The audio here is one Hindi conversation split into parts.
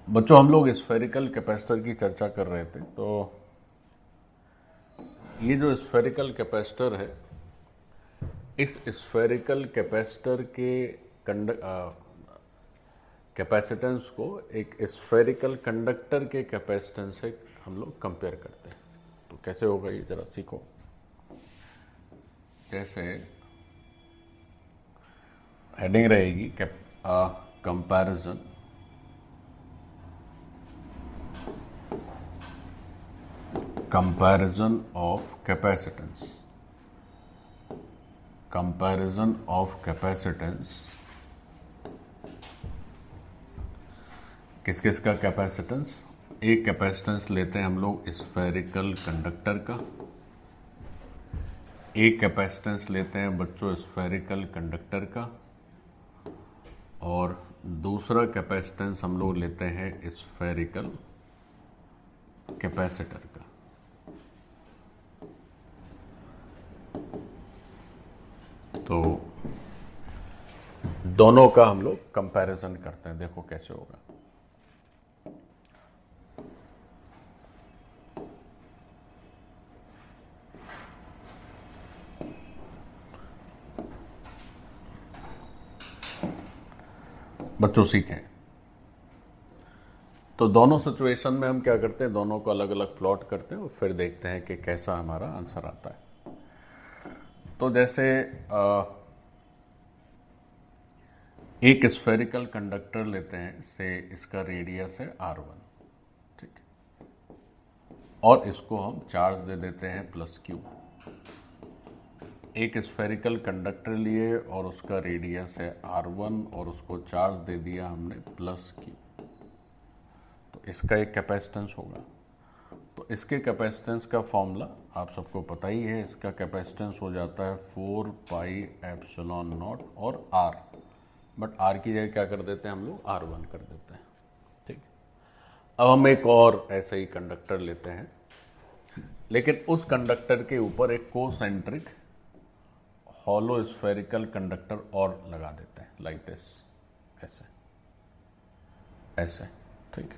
बच्चों, हम लोग स्फेरिकल कैपेसिटर की चर्चा कर रहे थे। तो ये जो स्फेरिकल कैपेसिटर है, इस स्फेरिकल कैपेसिटर के कैपेसिटेंस को एक स्फेरिकल कंडक्टर के कैपेसिटेंस से हम लोग कंपेयर करते हैं। तो कैसे होगा ये जरा सीखो। जैसे हेडिंग रहेगी comparison of capacitance. Comparison of capacitance किस किस का कैपेसिटेंस। एक कैपेसिटेंस लेते हैं हम लोग स्फेरिकल कंडक्टर का, एक कैपेसिटेंस लेते हैं बच्चों स्फेरिकल कंडक्टर का, और दूसरा कैपेसिटेंस हम लोग लेते हैं स्फेरिकल कैपेसिटर का। तो दोनों का हम लोग कंपैरिजन करते हैं, देखो कैसे होगा। बच्चों सीखें। तो दोनों सिचुएशन में हम क्या करते हैं, दोनों को अलग अलग प्लॉट करते हैं और फिर देखते हैं कि कैसा हमारा आंसर आता है। तो जैसे एक स्फेरिकल कंडक्टर लेते हैं, से इसका रेडियस है R1, ठीक है, और इसको हम चार्ज दे देते हैं +Q। एक स्फेरिकल कंडक्टर लिए और उसका रेडियस है R1 और उसको चार्ज दे दिया हमने +Q। तो इसका एक कैपेसिटेंस होगा। तो इसके कैपेसिटेंस का फॉर्मूला आप सबको पता ही है। इसका कैपेसिटेंस हो जाता है 4πε0 और R, बट R की जगह क्या कर देते हैं हम लोग, R1 कर देते हैं, ठीक। अब हम एक और ऐसे ही कंडक्टर लेते हैं, लेकिन उस कंडक्टर के ऊपर एक कोसेंट्रिक हॉलो स्फेरिकल कंडक्टर और लगा देते हैं, लाइक दिस, ऐसे ऐसे, ठीक।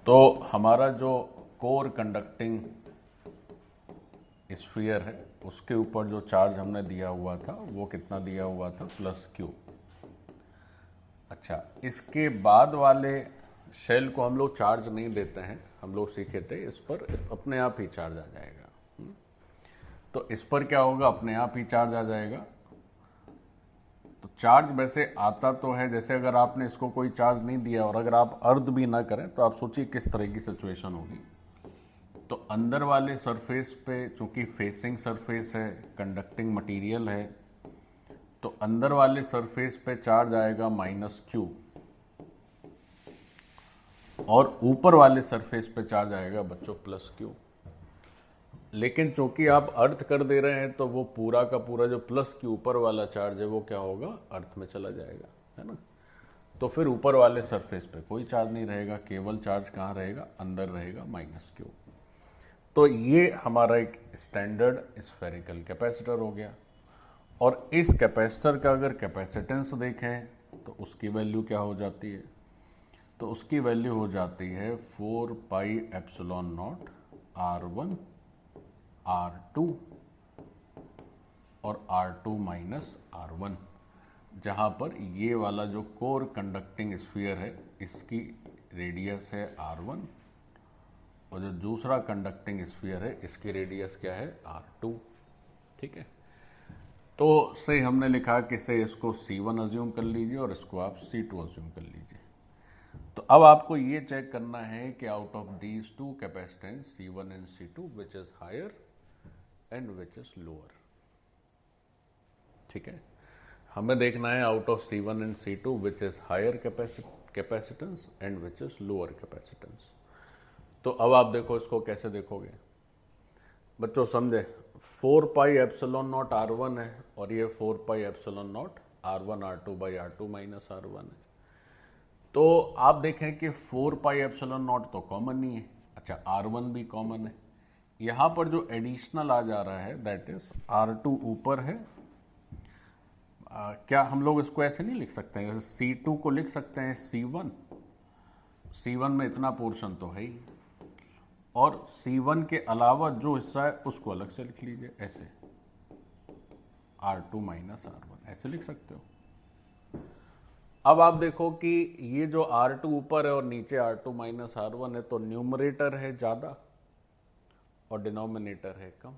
तो हमारा जो कोर कंडक्टिंग स्फीयर है, उसके ऊपर जो चार्ज हमने दिया हुआ था वो कितना दिया हुआ था, +Q। अच्छा, इसके बाद वाले शेल को हम लोग चार्ज नहीं देते हैं, हम लोग सीखे थे इस पर अपने आप ही चार्ज आ जाएगा। तो इस पर क्या होगा, अपने आप ही चार्ज आ जाएगा। तो चार्ज वैसे आता तो है, जैसे अगर आपने इसको कोई चार्ज नहीं दिया और अगर आप अर्ध भी ना करें तो आप सोचिए किस तरह की सिचुएशन होगी। तो अंदर वाले सरफेस पे, चूंकि फेसिंग सरफेस है, कंडक्टिंग मटेरियल है, तो अंदर वाले सरफेस पे चार्ज आएगा -Q और ऊपर वाले सरफेस पे चार्ज आएगा बच्चों +Q। लेकिन चूंकि आप अर्थ कर दे रहे हैं तो वो पूरा का पूरा जो +Q ऊपर वाला चार्ज है वो क्या होगा, अर्थ में चला जाएगा, है ना। तो फिर ऊपर वाले सरफेस पे कोई चार्ज नहीं रहेगा, केवल चार्ज कहाँ रहेगा, अंदर रहेगा, -Q। तो ये हमारा एक स्टैंडर्ड स्फेरिकल कैपेसिटर हो गया। और इस कैपेसिटर का अगर कैपेसिटेंस देखें तो उसकी वैल्यू क्या हो जाती है, तो उसकी वैल्यू हो जाती है 4πε0 R1 R2 और R2 - R1, जहाँ पर ये वाला जो कोर कंडक्टिंग स्फीयर है इसकी रेडियस है R1 और जो दूसरा कंडक्टिंग स्फीयर है इसकी रेडियस क्या है, R2, ठीक है। तो से हमने लिखा कि से इसको C1 अज्यूम कर लीजिए और इसको आप C2 अज्यूम कर लीजिए। तो अब आपको ये चेक करना है कि out of these two capacitance C1 and C2 which is higher and which is lower, ठीक है। हमें देखना है out of C1 and C2 which is higher capacitance and which is lower capacitance. तो अब आप देखो इसको कैसे देखोगे बच्चों, समझे। 4πε0 R1 है और ये 4πε0 R1 R2/R2 - R1 है। तो आप देखें कि 4πε0 तो कॉमन ही है, अच्छा R1 भी कॉमन है। यहां पर जो एडिशनल आ जा रहा है दैट इज R2 ऊपर है क्या हम लोग इसको ऐसे नहीं लिख सकते हैं, जैसे C2 को लिख सकते हैं C1, C1 में इतना पोर्शन तो है ही, और C1 के अलावा जो हिस्सा है उसको अलग से लिख लीजिए, ऐसे R2 माइनस R1 ऐसे लिख सकते हो। अब आप देखो कि ये जो R2 ऊपर है और नीचे R2 माइनस R1 है, तो न्यूमरेटर है ज़्यादा और डिनोमिनेटर है कम।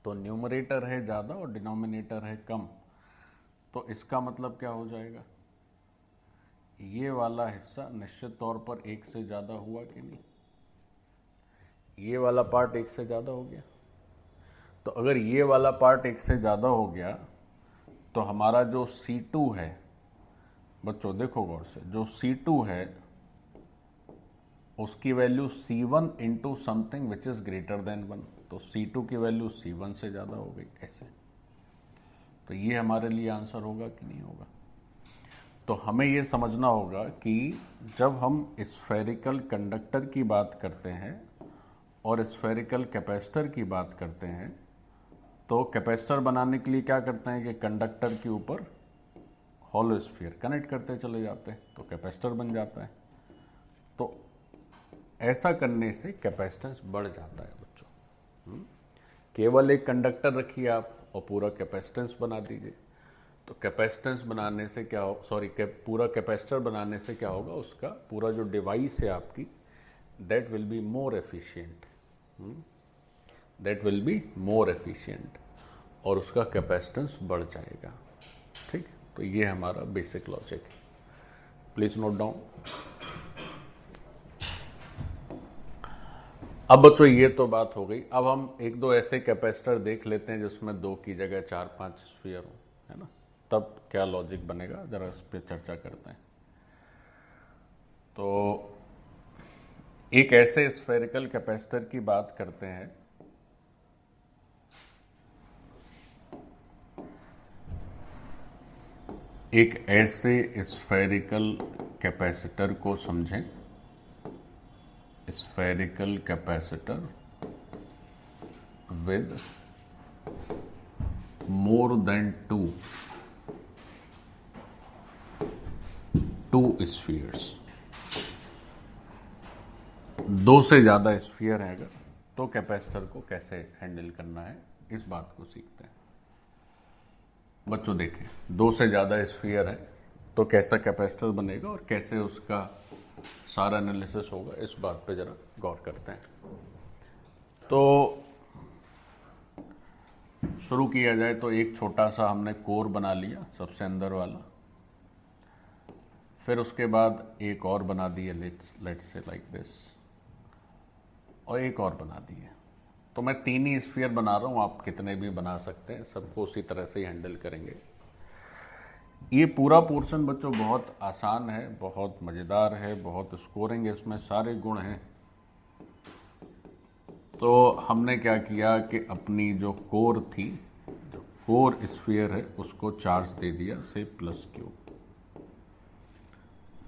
तो न्यूमरेटर है ज़्यादा और डिनोमिनेटर है कम, तो इसका मतलब क्या हो जाएगा, ये वाला हिस्सा निश्चित तौर पर एक से ज़्यादा हुआ कि नहीं, ये वाला पार्ट एक से ज़्यादा हो गया। तो अगर ये वाला पार्ट एक से ज़्यादा हो गया तो हमारा जो C2 है, बच्चों देखो गौर से, जो C2 है उसकी value C1 into something which is greater than 1, तो C2 की वैल्यू C1 से ज़्यादा हो गई ऐसे। तो ये हमारे लिए आंसर होगा कि नहीं होगा। तो हमें ये समझना होगा कि जब हम स्फेरिकल कंडक्टर की बात करते हैं और स्फेरिकल कैपेसिटर की बात करते हैं, तो कैपेसिटर बनाने के लिए क्या करते हैं कि कंडक्टर के ऊपर हॉलो स्फीयर कनेक्ट करते चले जाते हैं, तो कैपेसिटर बन जाता है। तो ऐसा करने से कैपेसिटेंस बढ़ जाता है बच्चों। केवल एक कंडक्टर रखिए आप और पूरा कैपेसिटेंस बना दीजिए, तो कैपेसिटेंस बनाने से क्या हो, पूरा कैपेसिटर बनाने से क्या होगा, उसका पूरा जो डिवाइस है आपकी, that will be more efficient, that will be more efficient, और उसका कैपेसिटेंस बढ़ जाएगा। ठीक, तो ये हमारा बेसिक लॉजिक है, प्लीज नोट डाउन। अब बच्चों ये तो बात हो गई, अब हम एक दो ऐसे कैपेसिटर देख लेते हैं जिसमें 2 की जगह 4-5 स्फीयर हो, है ना, तब क्या लॉजिक बनेगा, जरा इस पर चर्चा करते हैं। तो एक ऐसे स्फेरिकल कैपेसिटर की बात करते हैं एक ऐसे स्फेरिकल कैपेसिटर को समझें, spherical capacitor with more than to spheres, 2 से ज़्यादा स्फीयर है अगर, तो कैपेसिटर को कैसे हैंडल करना है, इस बात को सीखते हैं। बच्चों देखें, 2 से ज़्यादा स्फीयर है तो कैसा कैपेसिटर बनेगा और कैसे उसका सारा एनालिसिस होगा, इस बात पे जरा गौर करते हैं। तो शुरू किया जाए तो एक छोटा सा हमने कोर बना लिया, सबसे अंदर वाला, फिर उसके बाद एक और बना दिए, लेट्स से लाइक दिस, और एक और बना दिए। तो मैं 3 ही स्फीयर बना रहा हूँ, आप कितने भी बना सकते हैं, सबको उसी तरह से ही हैंडल करेंगे। ये पूरा पोर्शन बच्चों बहुत आसान है, बहुत मज़ेदार है, बहुत स्कोरिंग है, इसमें सारे गुण हैं। तो हमने क्या किया कि अपनी जो कोर थी, जो कोर स्फीयर है, उसको चार्ज दे दिया से +Q।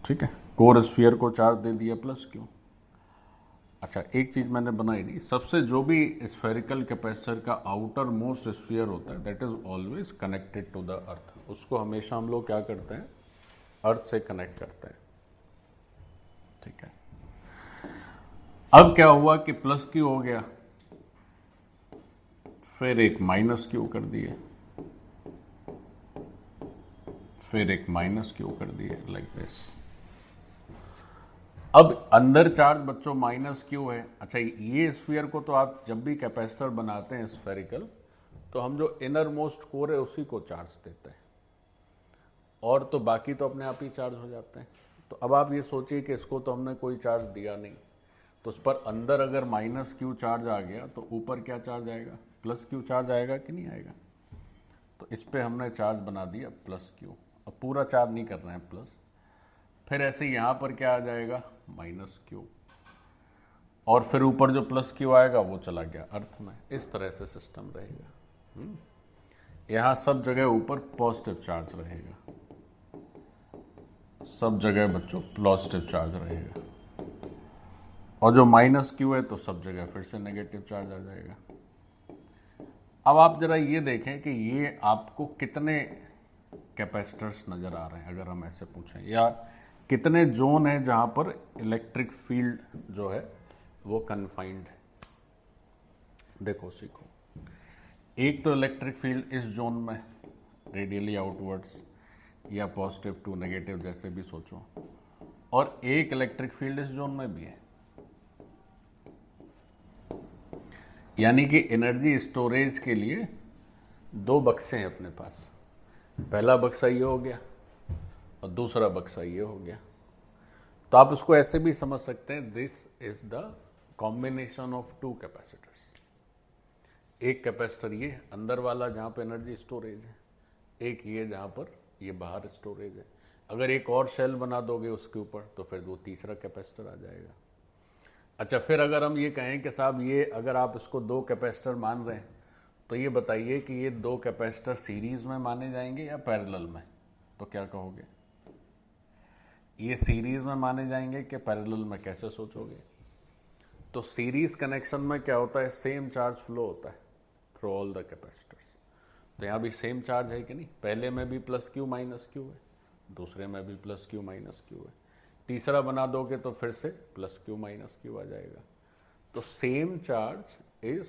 ठीक है, कोर स्फीयर को चार्ज दे दिया +Q। अच्छा, एक चीज़ मैंने बनाई नहीं, सबसे जो भी स्फेरिकल कैपेसिटर का आउटर मोस्ट स्फीयर होता है, that is always connected to the earth, उसको हमेशा हम लोग क्या करते हैं, अर्थ से कनेक्ट करते हैं। ठीक है, अब क्या हुआ कि +Q हो गया, फिर एक -Q कर दिए, फिर एक -Q कर दिए, लाइक दिस। अब अंदर चार्ज बच्चों -Q है। अच्छा, ये स्फीयर को तो आप जब भी कैपेसिटर बनाते हैं स्फेरिकल, तो हम जो इनर मोस्ट कोर है उसी को चार्ज देते हैं, और तो बाकी तो अपने आप ही चार्ज हो जाते हैं। तो अब आप ये सोचिए कि इसको तो हमने कोई चार्ज दिया नहीं, तो उस पर अंदर अगर -Q चार्ज आ गया तो ऊपर क्या चार्ज आएगा, +Q चार्ज आएगा कि नहीं आएगा। तो इस पर हमने चार्ज बना दिया +Q, अब पूरा चार्ज नहीं कर रहे हैं प्लस, फिर ऐसे यहाँ पर क्या आ जाएगा, -Q, और फिर ऊपर जो +Q आएगा वो चला गया अर्थ में। इस तरह से सिस्टम रहेगा। यहाँ सब जगह ऊपर पॉजिटिव चार्ज रहेगा, सब जगह बच्चों पॉजिटिव चार्ज रहेगा, और जो -Q है तो सब जगह फिर से नेगेटिव चार्ज आ जाएगा। अब आप जरा ये देखें कि ये आपको कितने कैपेसिटर्स नजर आ रहे हैं, अगर हम ऐसे पूछें, या कितने जोन है जहां पर इलेक्ट्रिक फील्ड जो है वो कन्फाइंड है। देखो सीखो, एक तो इलेक्ट्रिक फील्ड इस जोन में रेडियली आउटवर्ड्स या पॉजिटिव टू नेगेटिव जैसे भी सोचो, और एक इलेक्ट्रिक फील्ड इस जोन में भी है। यानी कि एनर्जी स्टोरेज के लिए दो बक्से हैं अपने पास। पहला बक्सा ये हो गया और दूसरा बक्सा ये हो गया। तो आप इसको ऐसे भी समझ सकते हैं, this is the combination of two capacitors. एक कैपेसिटर ये अंदर वाला जहां पर एनर्जी स्टोरेज है, एक ये जहां पर ये बाहर स्टोरेज है। अगर एक और शेल बना दोगे उसके ऊपर तो फिर वो तीसरा कैपेसिटर आ जाएगा। अच्छा, फिर अगर हम ये कहें कि साहब ये अगर आप इसको दो कैपेसिटर मान रहे हैं तो ये बताइए कि ये दो कैपेसिटर सीरीज में माने जाएंगे या पैरेलल में, तो क्या कहोगे? ये सीरीज में माने जाएंगे कि पैरेलल में, कैसे सोचोगे? तो सीरीज कनेक्शन में क्या होता है, सेम चार्ज फ्लो होता है थ्रू ऑल द कैपेसिटर्स। तो यहाँ भी सेम चार्ज है कि नहीं, पहले में भी प्लस क्यू माइनस क्यू है, दूसरे में भी प्लस क्यू माइनस क्यू है, तीसरा बना दोगे तो फिर से प्लस क्यू माइनस क्यू आ जाएगा। तो same charge is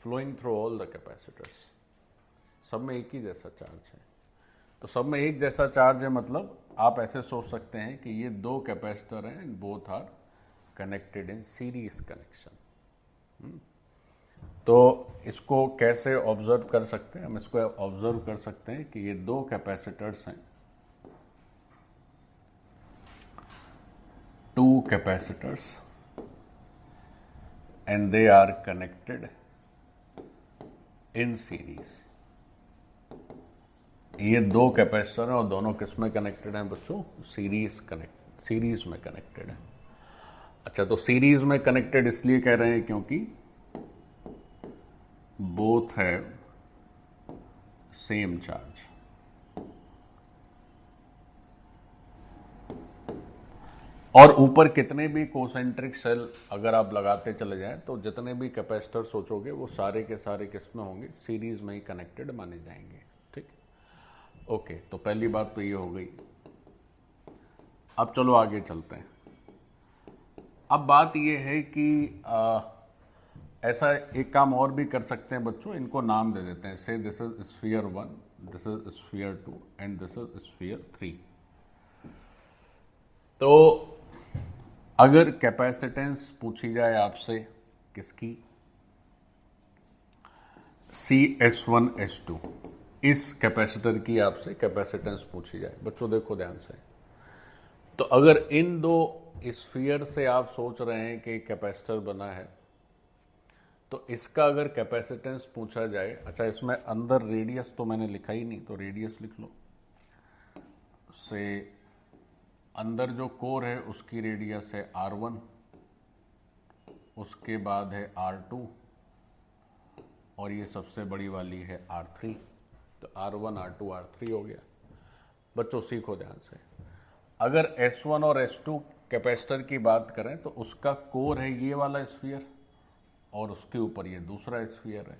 flowing through all the capacitors, सब में एक ही जैसा चार्ज है। तो सब में एक जैसा चार्ज है, मतलब आप ऐसे सोच सकते हैं कि ये दो कैपेसिटर हैं, both are connected in series connection. तो इसको कैसे ऑब्जर्व कर सकते हैं हम? इसको ऑब्जर्व कर सकते हैं कि ये दो कैपेसिटर्स हैं, two capacitors, and they are connected in series. ये दो कैपेसिटर हैं और दोनों किस में कनेक्टेड हैं बच्चों? सीरीज में कनेक्टेड है। अच्छा, तो सीरीज में कनेक्टेड इसलिए कह रहे हैं क्योंकि बोथ हैव सेम चार्ज। और ऊपर कितने भी कोसेंट्रिक सेल अगर आप लगाते चले जाएं तो जितने भी कैपेसिटर सोचोगे वो सारे के सारे किस में होंगे? सीरीज में ही कनेक्टेड माने जाएंगे। ठीक, ओके। तो पहली बात तो ये हो गई। अब चलो आगे चलते हैं। अब बात ये है कि ऐसा एक काम और भी कर सकते हैं बच्चों, इनको नाम दे देते हैं। से this is sphere 1, this is sphere 2 and this is sphere 3। तो अगर कैपेसिटेंस पूछी जाए आपसे किसकी, CS1 S2, इस कैपेसिटर की आपसे कैपेसिटेंस पूछी जाए बच्चों, देखो ध्यान से। तो अगर इन दो स्फीयर से आप सोच रहे हैं कि कैपेसिटर बना है, तो इसका अगर कैपेसिटेंस पूछा जाए, अच्छा इसमें अंदर रेडियस तो मैंने लिखा ही नहीं, तो रेडियस लिख लो। से अंदर जो कोर है उसकी रेडियस है R1, उसके बाद है R2 और ये सबसे बड़ी वाली है R3। तो R1 R2 R3 हो गया। बच्चों सीखो ध्यान से, अगर S1 और S2 कैपेसिटर की बात करें तो उसका कोर है ये वाला स्फीयर और उसके ऊपर ये दूसरा स्फीयर है।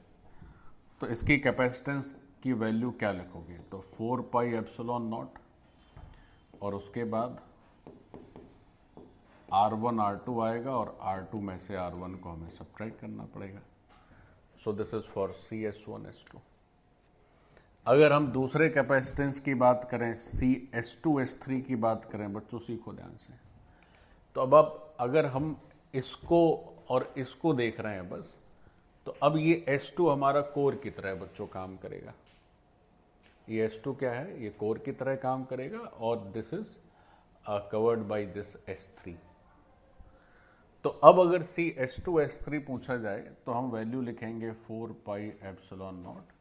तो इसकी कैपेसिटेंस की वैल्यू क्या लिखोगे? तो 4 पाई एप्सिलॉन नॉट और उसके बाद R1 R2 आएगा और R2 में से R1 को हमें सब्ट्रैक्ट करना पड़ेगा। So this is for CS1 S2। अगर हम दूसरे कैपेसिटेंस की बात करें, CS2 S3 की बात करें बच्चों, सीखो ध्यान से। तो अब अगर हम इसको और इसको देख रहे हैं बस, तो अब ये S2 हमारा कोर की तरह बच्चों काम करेगा। ये S2 क्या है? ये कोर की तरह काम करेगा और this is covered by this S3। तो अब अगर CS2 S3 पूछा जाए तो हम वैल्यू लिखेंगे 4 पाई एप्सिलॉन नॉट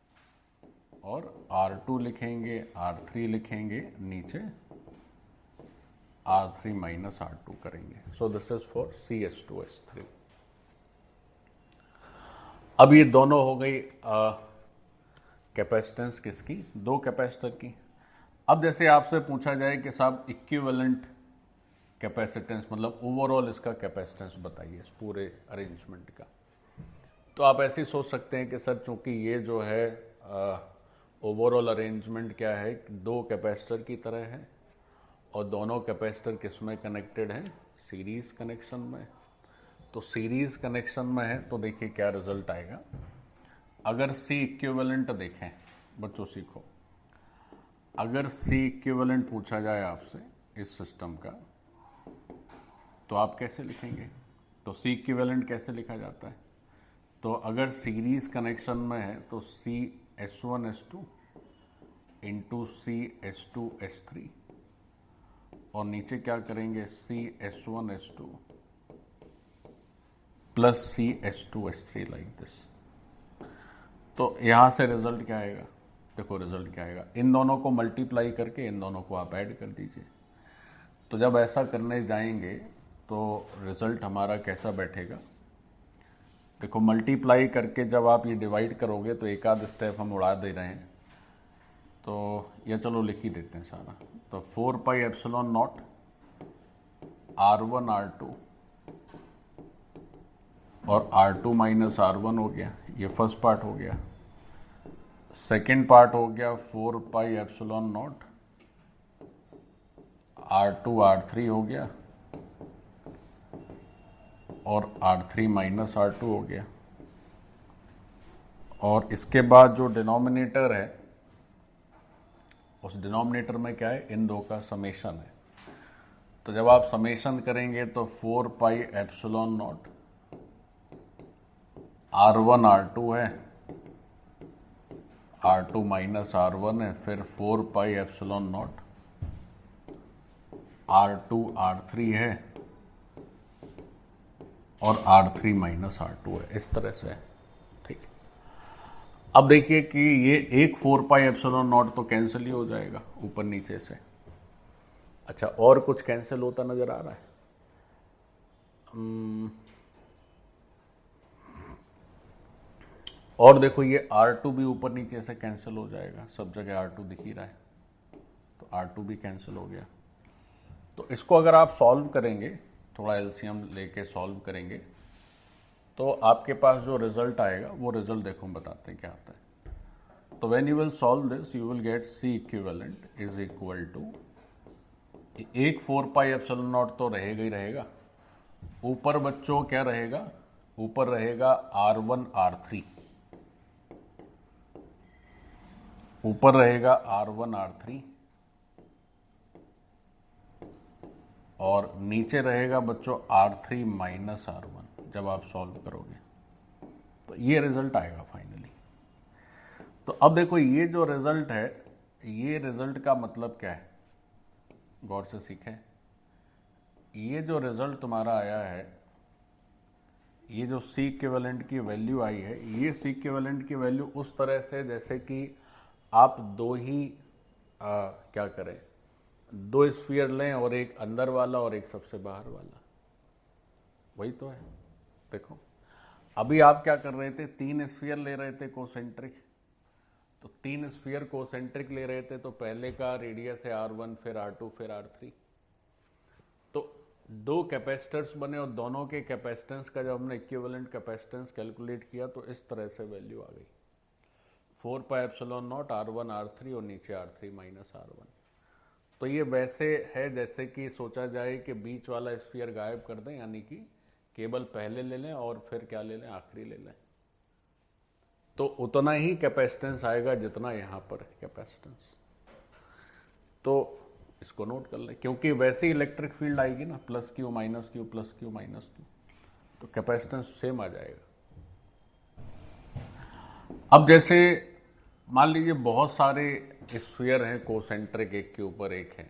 और R2 लिखेंगे, R3 लिखेंगे, नीचे R3 माइनस R2 करेंगे। So this is for CS2 S3। अब ये दोनों हो गई कैपेसिटेंस किसकी? दो कैपेसिटर की। अब जैसे आपसे पूछा जाए कि साहब इक्विवेलेंट कैपेसिटेंस, मतलब ओवरऑल इसका कैपेसिटेंस बताइए इस पूरे अरेंजमेंट का, तो आप ऐसे ही सोच सकते हैं कि सर चूंकि ये जो है ओवरऑल अरेंजमेंट क्या है, दो कैपेसिटर की तरह है और दोनों कैपेसिटर किस में कनेक्टेड हैं, सीरीज कनेक्शन में। तो सीरीज कनेक्शन में है तो देखिए क्या रिजल्ट आएगा। अगर सी इक्विवेलेंट देखें बच्चों, सीखो, अगर सी इक्विवेलेंट पूछा जाए आपसे इस सिस्टम का तो आप कैसे लिखेंगे? तो सी इक्विवेलेंट कैसे लिखा जाता है? तो अगर सीरीज कनेक्शन में है तो सी S1 S2 इंटू सी S2 S3 और नीचे क्या करेंगे, C S1 S2 plus C S2 S3 like this. तो यहां से रिजल्ट क्या आएगा? देखो रिजल्ट क्या आएगा, इन दोनों को मल्टीप्लाई करके इन दोनों को आप ऐड कर दीजिए। तो जब ऐसा करने जाएंगे तो रिजल्ट हमारा कैसा बैठेगा? देखो मल्टीप्लाई करके जब आप ये डिवाइड करोगे तो एक आध स्टेप हम उड़ा दे रहे हैं, तो ये चलो लिख ही देते हैं सारा। तो 4πε0 R1 R2 और R2 माइनस R1 हो गया, ये फर्स्ट पार्ट हो गया। सेकेंड पार्ट हो गया 4πε0 R2 R3 हो गया और R3 माइनस R2 हो गया। और इसके बाद जो डिनोमिनेटर है उस डिनोमिनेटर में क्या है, इन दो का समेशन है। तो जब आप समेशन करेंगे तो 4πε0 R1 R2 है, R2 माइनस R1 है, फिर 4πε0 R2 R3 है और R3 माइनस R2 है, इस तरह से। ठीक, अब देखिए कि ये एक 4πε0 तो कैंसिल ही हो जाएगा ऊपर नीचे से। अच्छा, और कुछ कैंसिल होता नजर आ रहा है? और देखो ये R2 भी ऊपर नीचे से कैंसिल हो जाएगा, सब जगह R2 दिख ही रहा है, तो R2 भी कैंसिल हो गया। तो इसको अगर आप सॉल्व करेंगे, थोड़ा एलसीएम लेके सॉल्व करेंगे, तो आपके पास जो रिजल्ट आएगा वो रिजल्ट देखो बताते हैं क्या आता है। तो when you will solve this you will get C equivalent is equal to, एक 4πε0 तो रहेगा ही रहेगा, ऊपर बच्चों क्या रहेगा, ऊपर रहेगा R1 R3, ऊपर रहेगा R1 R3 और नीचे रहेगा बच्चों R3 माइनस R1 जब आप सॉल्व करोगे। तो ये रिजल्ट आएगा फाइनली। तो अब देखो ये जो रिजल्ट है, ये रिजल्ट का मतलब क्या है, गौर से सीखें। ये जो रिजल्ट तुम्हारा आया है, ये जो सी इक्विवेलेंट की वैल्यू आई है, ये सी इक्विवेलेंट की वैल्यू उस तरह से जैसे कि आप दो ही क्या करें, दो स्फीयर लें और एक अंदर वाला और एक सबसे बाहर वाला, वही तो है। देखो अभी आप क्या कर रहे थे, तीन स्फीयर ले रहे थे कोसेंट्रिक, तो तीन स्फीयर कोसेंट्रिक ले रहे थे, तो पहले का रेडियस है R1, फिर R2, फिर R3। तो दो कैपेसिटर्स बने और दोनों के कैपेसिटेंस का जब हमने इक्विवेलेंट कैपेसिटेंस कैलकुलेट किया तो इस तरह से वैल्यू आ गई, 4πε0 R1 R3 और नीचे R3 माइनस R1। तो ये वैसे है जैसे कि सोचा जाए कि बीच वाला स्फीयर गायब कर दें, यानी कि केवल पहले ले लें और फिर क्या ले लें, आखिरी ले लें, तो उतना ही कैपेसिटेंस आएगा जितना यहाँ पर है कैपेसिटेंस। तो इसको नोट कर लें, क्योंकि वैसे ही इलेक्ट्रिक फील्ड आएगी ना, plus Q minus Q plus Q minus Q, तो कैपेसिटेंस सेम आ जाएगा। अब जैसे मान लीजिए बहुत सारे स्फीयर हैं कोसेंट्रिक, एक के ऊपर एक है,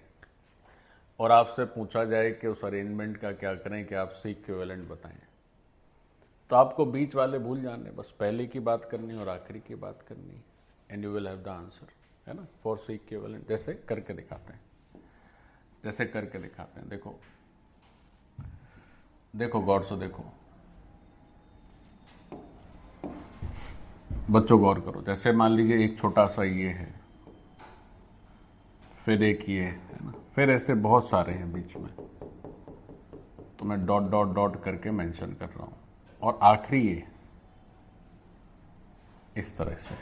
और आपसे पूछा जाए कि उस अरेंजमेंट का क्या करें कि आप सी इक्विवेलेंट बताएं, तो आपको बीच वाले भूल जाने, बस पहले की बात करनी और आखिरी की बात करनी, and you will have the answer, है ना, फॉर सी इक्विवेलेंट। जैसे करके दिखाते हैं, जैसे करके दिखाते हैं। देखो देखो गौर से देखो बच्चों, गौर करो। जैसे मान लीजिए एक छोटा सा ये है, फिर एक ये है ना, फिर ऐसे बहुत सारे हैं बीच में, तो मैं डॉट डॉट डॉट करके मेंशन कर रहा हूं, और आखिरी ये, इस तरह से,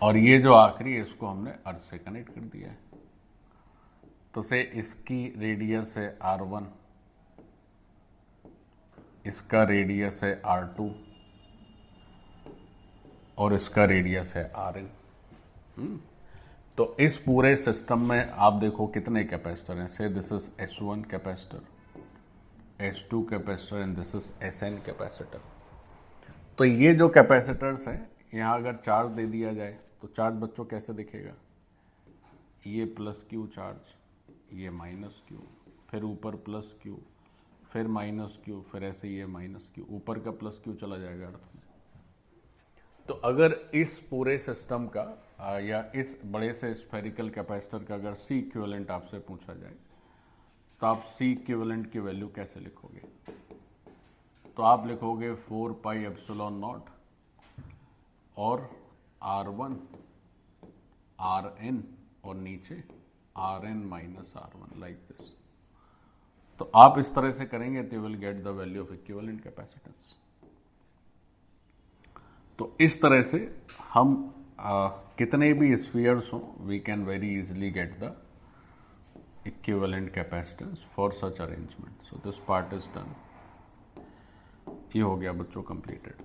और ये जो आखिरी है इसको हमने अर्थ से कनेक्ट कर दिया है। तो से इसकी रेडियस है R1, इसका रेडियस है R2 और इसका रेडियस है Rn। तो इस पूरे सिस्टम में आप देखो कितने कैपेसिटर हैं। से this is S1 capacitor, S2 capacitor and this is Sn capacitor. तो ये जो कैपेसिटर्स हैं, यहाँ अगर चार्ज दे दिया जाए तो चार्ज बच्चों कैसे दिखेगा? ये प्लस क्यू चार्ज, ये माइनस क्यू, फिर ऊपर प्लस क्यू, फिर माइनस क्यू, फिर ऐसे ये माइनस क्यू, ऊपर का प्लस क्यू चला जाएगा अर्थ में। तो अगर इस पूरे सिस्टम का या इस बड़े से स्फेरिकल कैपेसिटर का अगर सी इक्विवेलेंट आपसे पूछा जाए तो आप सी इक्विवेलेंट की वैल्यू कैसे लिखोगे? तो आप लिखोगे 4 पाई एप्सिलॉन नॉट और R1 Rn और नीचे Rn minus R1 like this. तो आप इस तरह से करेंगे तो you will get the value of equivalent capacitance. तो इस तरह से हम कितने भी स्फीयर्स हों, we can very easily get the equivalent capacitance for such arrangement. So this part is done. ये हो गया बच्चों कंप्लीटेड।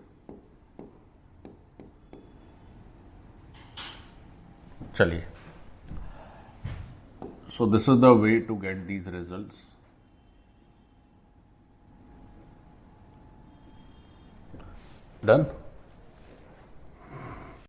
चलिए, so this is the way to get these results. Done?